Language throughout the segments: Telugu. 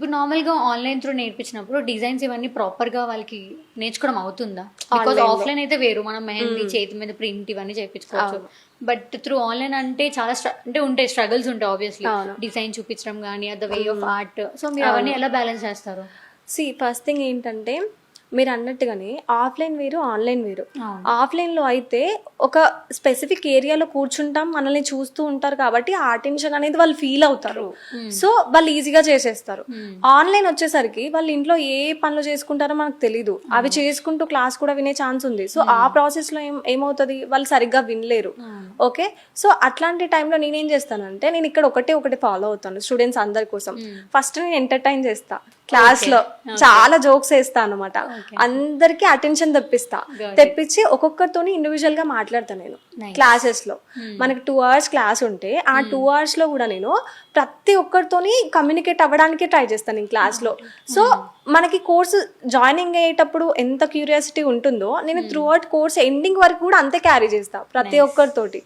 ఇప్పుడు నార్మల్గా ఆన్లైన్ త్రూ నేర్పించినప్పుడు డిజైన్స్ ఇవన్నీ ప్రాపర్గా వాళ్ళకి నేర్చుకోవడం అవుతుందా? బికాజ్ ఆఫ్లైన్ అయితే వేరు, మనం మెహందీ చేతి మీద ప్రింట్ ఇవన్నీ చేయించుకోవచ్చు. బట్ త్రూ ఆన్లైన్ అంటే చాలా అంటే ఉంటాయి, స్ట్రగుల్స్ ఉంటాయి ఆబ్వియస్లీ, డిజైన్ చూపించడం కానీ the way of art. So మీరు అవన్నీ ఎలా బ్యాలెన్స్ చేస్తారు? ఫస్ట్ థింగ్ ఏంటంటే మీరు అన్నట్టుగానే ఆఫ్లైన్ వేరు, ఆన్లైన్ వేరు. ఆఫ్లైన్లో అయితే ఒక స్పెసిఫిక్ ఏరియాలో కూర్చుంటాం, మనల్ని చూస్తూ ఉంటారు కాబట్టి ఆ అటెన్షన్ అనేది వాళ్ళు ఫీల్ అవుతారు. సో వాళ్ళు ఈజీగా చేసేస్తారు. ఆన్లైన్ వచ్చేసరికి వాళ్ళు ఇంట్లో ఏ పనులు చేసుకుంటారో మనకు తెలీదు, అవి చేసుకుంటూ క్లాస్ కూడా వినే ఛాన్స్ ఉంది. సో ఆ ప్రాసెస్లో ఏమవుతుంది, వాళ్ళు సరిగ్గా వినలేరు. ఓకే, సో అట్లాంటి టైంలో నేనేం చేస్తానంటే నేను ఇక్కడ ఒకటి ఫాలో అవుతాను స్టూడెంట్స్ అందరి కోసం. ఫస్ట్ నేను ఎంటర్టైన్ చేస్తా క్లాస్ లో, చాలా జోక్స్ వేస్తా అనమాట, అందరికి అటెన్షన్ తెప్పించి ఒక్కొక్కరితో ఇండివిజువల్ గా మాట్లాడతాను నేను క్లాసెస్ లో. మనకి 2 hours క్లాస్ ఉంటే ఆ 2 hours లో కూడా నేను ప్రతి ఒక్కరితోని కమ్యూనికేట్ అవ్వడానికి ట్రై చేస్తాను నేను క్లాస్ లో. సో మనకి కోర్సు జాయినింగ్ అయ్యేటప్పుడు ఎంత క్యూరియాసిటీ ఉంటుందో నేను త్రూ అవుట్ కోర్స్ ఎండింగ్ వరకు కూడా అంతే క్యారీ చేస్తా ప్రతి ఒక్కరితోటి.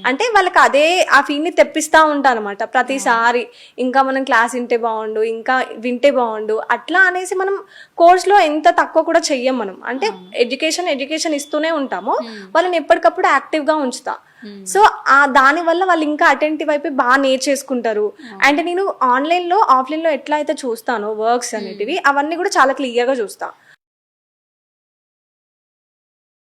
అంటే వాళ్ళకి అదే ఆ ఫీల్ ని తెప్పిస్తా ఉంటాను అనమాట ప్రతిసారి. ఇంకా మనం క్లాస్ వింటే బాగుండు, ఇంకా వింటే బాగుండు అట్లా అనేసి మనం కోర్స్ లో ఎంత తక్కువ కూడా చెయ్యం మనం. అంటే ఎడ్యుకేషన్ ఇస్తూనే ఉంటాము, వాళ్ళని ఎప్పటికప్పుడు యాక్టివ్ గా ఉంచుతా. సో ఆ దాని వల్ల వాళ్ళు ఇంకా అటెంటివ్ అయిపోయి బాగా నేర్చేసుకుంటారు. అండ్ నేను ఆన్లైన్ లో ఆఫ్లైన్ లో ఎట్లా అయితే చూస్తానో వర్క్స్ అనేటివి అవన్నీ కూడా చాలా క్లియర్ గా చూస్తా.